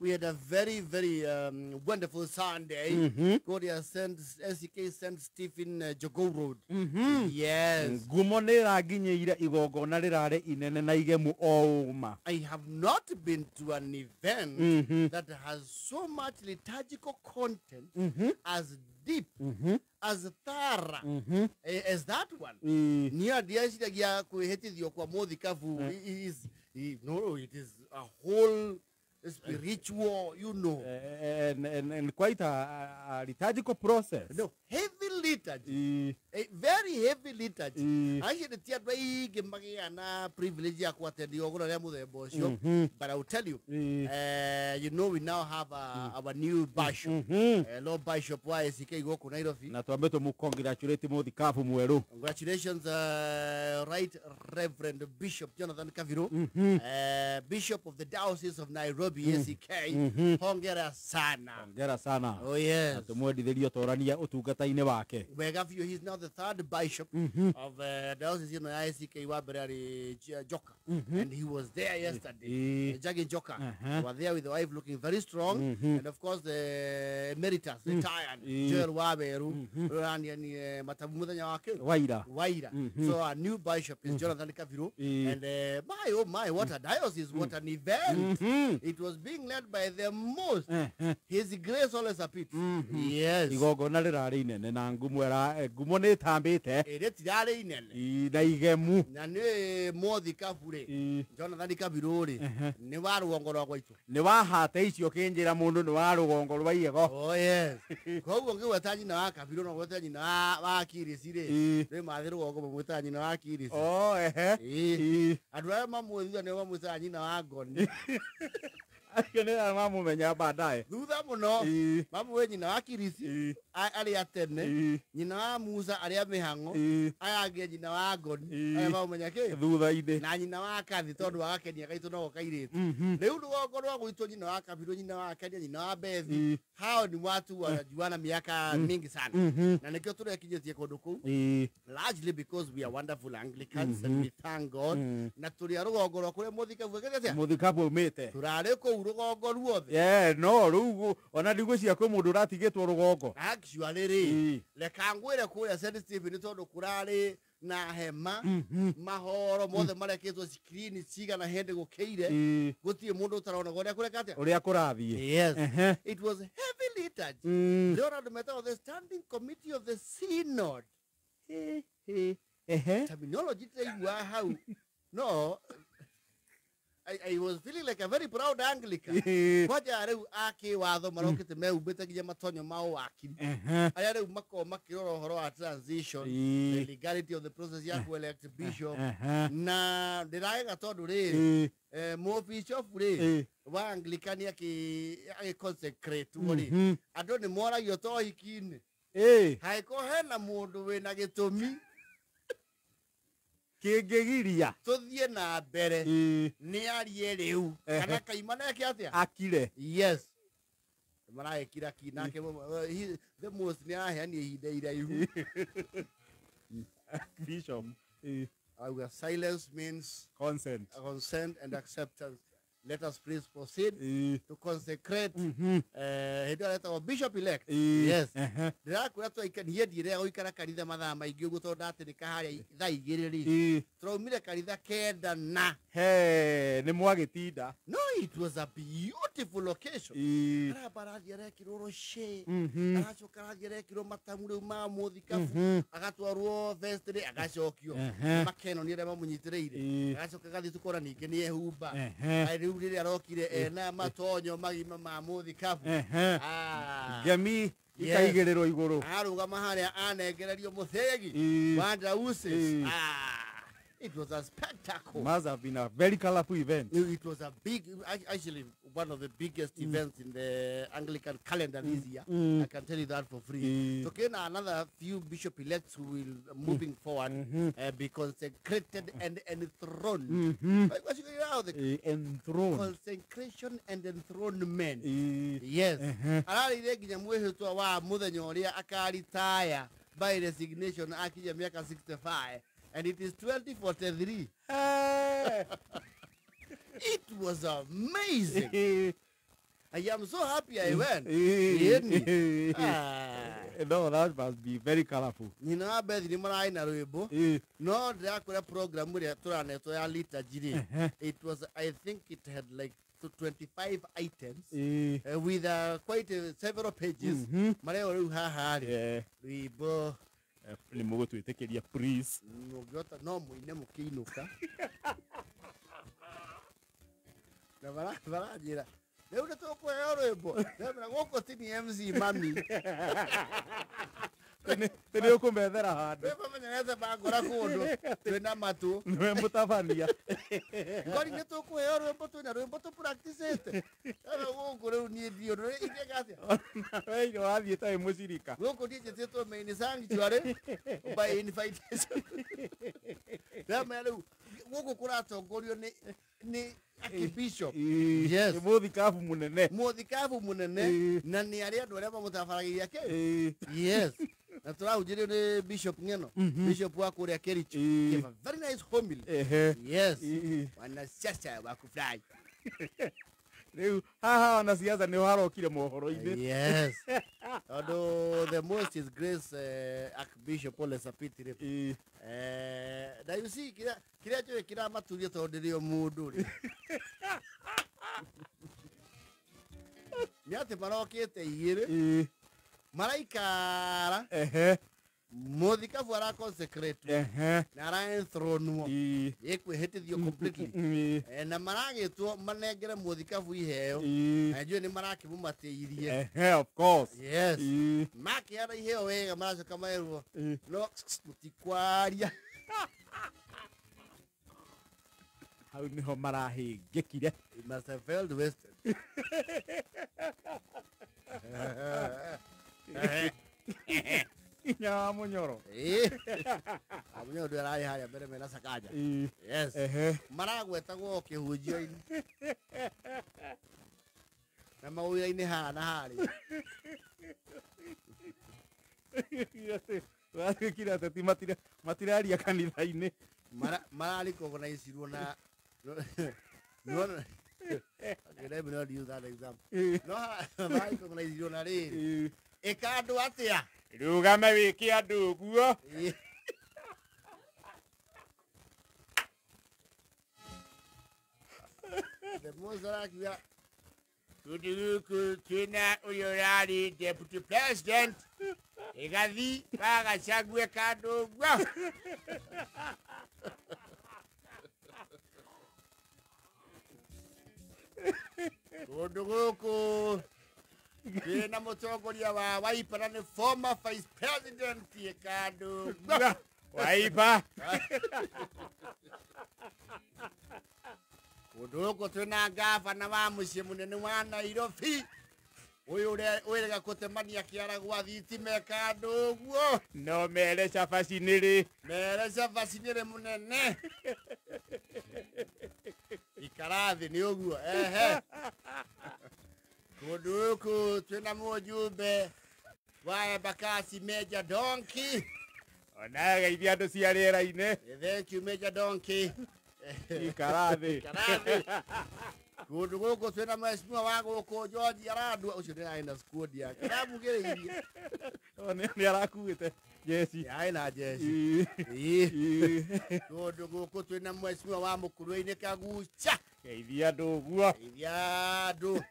We had a very, very wonderful Sunday. Korea sent SCK sent Stephen Jogo Road. Yes. I have not been to an event that has so much liturgical content as deep, as thorough as that one. Near the it is a whole spiritual, you know, and quite a liturgical process. No, heavy liturgy, a very heavy liturgy. I should tell you, privilege but I will tell you, you know, we now have our new bishop, Lord Bishop YSK Goku Nairobi. Congratulations, Right Reverend Bishop Jonathan Kaviro, Bishop of the Diocese of Nairobi. SCK, hongera sana. Hongera sana. Oh yes. He's now the third bishop of the diocese in SCK Waberari Joka, and he was there yesterday. Jagi Joka was there with the wife, looking very strong, and of course the emeritus, retired Joel Waberu, and Matamudanya Waida. So our new bishop is Jonathan Kaviro, and my oh my, what a diocese, what an event! It was being led by the most. His grace always appears. Yes. Akene mamu menya badai. Duda muno. Mamu we nyina akirisi. Ali atene. Nyina Musa ali amehango. Age nyina wa Goni. Mamu menya ke. Duda ide. Na nyina wa Kathi tondu wa Kenya kaito no kairete. Riu rugongo rwa gwitwo nyina wa Kabiro nyina wa Kenya nyina wa Bethi. Hao ni watu wanajuana miaka mingi sana. Na nikio turekinyetie kundu ku. Largely because we are wonderful Anglicans and we thank God. Na turi rugongo rwa kure muthikabu gegetia. Muthikabu umete. Turare ko rugongo ruothe. Yeah, no, rugo ona ndigwiciria kwi mundu uratigitwo rugongo. Actually, leka ngwire kuria St. Stephen tondu kurari na hema mahoro mothe mareketwo screen ciga na hende gukeire gutie mundu utarona goria kureka atia uria kurathie. Yes. It was heavy liturgy. They are the matter of the standing committee of the synod. Terminology how no. I was feeling like a very proud Anglican. What are you aki watho marokete me ubete giya matonyo mao akiri. Ayare mako makiro horo transition, the legality of the process ya ku elect bishop. Na ndiraga tondu ri mo bishop ri wa Anglican ya ki consecrate wori. Ando ni mora yoto ikine. Haiko hena mundu we na gitumi. Kigegiria tuthie na mbere ni arie riu kana kaimana yake atia akire. Yes, maraekira kinake the most ni ahani hinde iraihu. Bishop, our silence means consent and acceptance. Let us please proceed to consecrate bishop elect. Yes. Ndira kwira twa ikanie dire guikara kanitha mathaa maingi uguo tondu atirika haria thaa igiri ri turaumire kanitha kenda na ni mwagitinda. No, it was a beautiful location. Arabarathi arekirwo roche aracoka arathi arekirwo matamu riu ma muthikabu agatwarwo vestry agacokio makeno ni aria mamunyitireire agacoka gathi tukora ningi ni ehumba riri arokire ena matonyo magima ma muthikabu gemi ikaigererwo iguru arugama haria anengererio muthegi wa Dausis. It was a spectacle. Must have been a very colorful event. It was a big, actually one of the biggest events in the Anglican calendar this year. I can tell you that for free. So again, another few bishop elects who will moving forward be consecrated and enthroned. What you know, the enthroned. Consecration and enthronement. Yes. By resignation, akija miaka 65. And it is 2043. was amazing. I am so happy I went. No, that must be very colorful. You know, I bet you might know. No, the program with a liturgy. It was, I think it had like 25 items with quite several pages. Yeah. To take a priest. No, we never came. Leo natoka yorebo. Leo ngoko tini MC mami. Tene ukumethera handu. Wewe manyereza bagora kundu. Twena matu. Nwe mutafania. Ngori nitoku yorebo twena rwembo tu practice ite. Ana ngoko leo ni dio no ite gasia. Wewe yo athie tawe mucirika. Ngoko ndiye teto main sanctuary by invitation. Leo ngoko kuratongorio ni Archbishop. Yes. Muthikabu munene. Muthikabu munene na ni ari andu aria mamutafaragiria ke. Yes. Na turaujire ni Bishop Ngeno. Bishop wa kuria Kericho. Give a very nice homily. Yes. Wana sasa wa kufly. Leo haha na siasa ni harokire mohoro-ini. Yes. Although the most is Grace Archbishop Ole Sapitire. Na you see kira joe kira maturia tondirio mundu ri. Nyate marokete igire. Maraikara. Muthikabu ara consecrate. Na ara enthronwo. Ekwihitithio completely. Na maragitwo manengere muthikabu iheo. Na njue ni marakimumateirie. Of course. Yes. Maki ara iheo wega maracoka maerwo. No mutikwaria. How niho marahingikire. It must have felt wasted. Ya munyoro. Amunyoro ndio arai haya mbere mena sakaja. Yes. Maragwetagwo kihunjio-ini. Na mawira-ini hana hari. Wakira ateti matiraria kanitha-ini. Marari organizirwo na no let me not use that example. No marari organizirwo na riri. Ikandu atia. Rugame wiki andu uguo. The Mozarakia Kudukuna Uyurari Deputy President Igazi Baga Chagwe Kadu. Kuduku Kina Motogoria Wiper and the former Vice President Kadu. Wiper. Kuduku tuna gavana wa muciĩ munene wa Nairobi. Uyu urega kutemania kiara gwa thitima kandu guo. No mere cabacinĩrĩ. Mere cabacinĩrĩ munene. Ikarathi ni uguo. Kuduku tuna mujumbe wa Embakasi Major Donkey. Ona geithia andu cia rĩera-inĩ. Thank you Major Donkey. Ikarathi. Kuduku tuna mheshimiwa wangu uko George Aradwa ucio ndiraenda squad yake. Ndamugiriirie. Ni arakuĩte jeci. Aina jeci. Kuduku tuna mheshimiwa wa Mũkũrũ-inĩ Kagucha. Geithia andu ũguo. Geithia andu.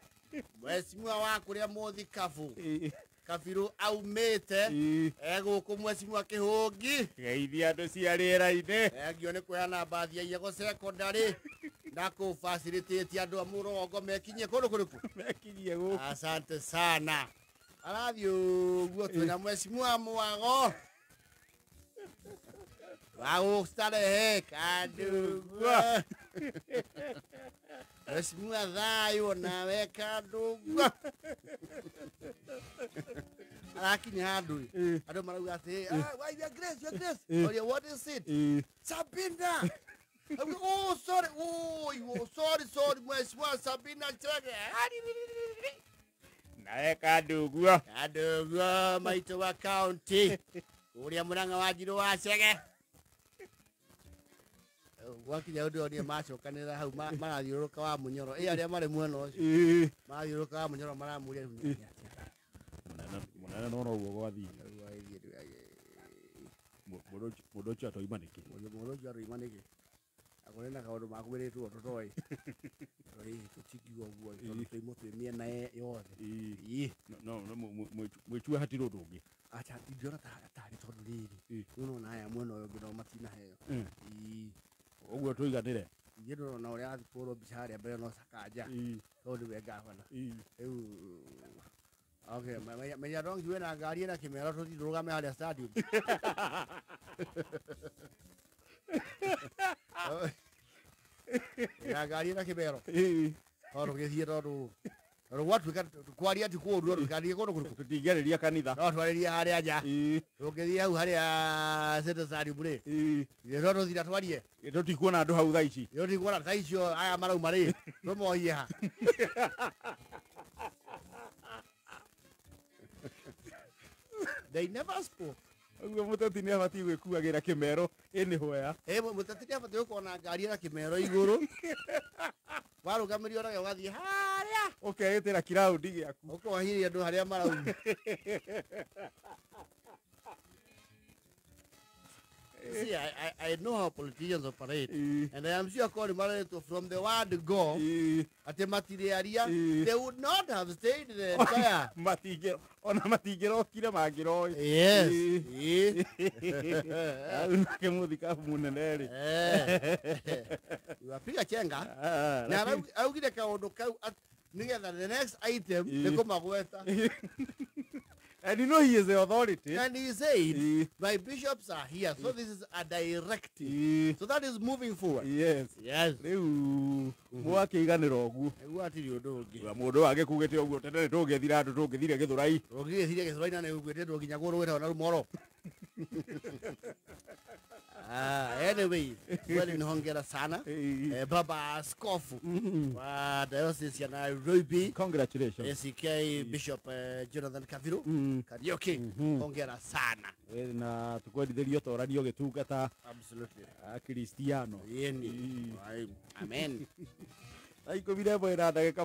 Mheshimiwa wa kuria Muthikabu. Kabiru aumite guku mheshimiwa Kihungi. Geithia andu cia rĩera-inĩ. Ngio ni kuheana bathi ya Igego secondary na ku facilitate andu a Murongo mekinyie kundu kuriku. Mekinyie guku. Asante sana. Arathi uguo twina mheshimiwa Mwago. Wao starehe kandu. Mheshimiwa Thayo nawe kandu. Arakinya handu andu marauga ati why your grace what is it Sabina. Oh sorry sorry mheshimiwa Sabina Chege nawe kandu guo maito wa county uria Murang'a wa Njirũ wa Chege Wakinya ndio ni macokanira hau marathiuruka wa munyoro aria mari mwena ucio marathiuruka wa munyoro maramuria munene no no gwathi mudo cha to imaniki akorena kaundu makumiritwo tutoi tutigio guo tuimo twimiena yothe no mwechua hatiro ndungi acha ndiona tari tondu riri nuno na aya mwena uyu ngino matina heyo uguo tuiganire ngino na uria athipuro mbica haria mbere no sakanja tondu we ngavana riu okay menya dongi we na ngari na kimero tuthirugame haria stadium ya ngari na kimero tondu githie tondu watuika kwaria ti kundu tukandie kundu kuriku tutingereria kanitha no twariria haria nja tungithie hau haria center stadium ri ndo tuthira twarie tutikuona andu hau thaici tikuona thaicio aya marauma ri tumohie ha they never spoke uguo muteti ni abati gwikuagira kimero ini hoya muteti ni abati gukona ngari na kimero iguru warugamirio na ugathie haria ukeitira kiraundi giaku ukohiria andu haria marauma See, I know how politicians operate, and I am sure from the word go, at the materiaria, they would not have stayed the entire. Matigero kira magiro. Yes. Kemudika muneneri. You are piga chenga. Now I will get a kaundu kau the next item they come agweta. And you know he is the authority. And he said, my bishops are here, so this is a directive. So that is moving forward. Yes. Yes. Mwake iganiro ogu. Egwatiri undu ungi. Mundu wage kugete ogu tene tugethira andu tugethire Githurai. Tugethire Githurai na negwete tuginya guru weta na rumoro. Anyway, well in hongera sana. Baba Askofu wa diocese ya Nairobi. Congratulations. SK Bishop Jonathan Kaviru. Karioki. Hongera sana. Na tukwendithirio toranio gitungata. Absolutely. Kristiano. Yeni. Amen. Ai kubire boira ndagika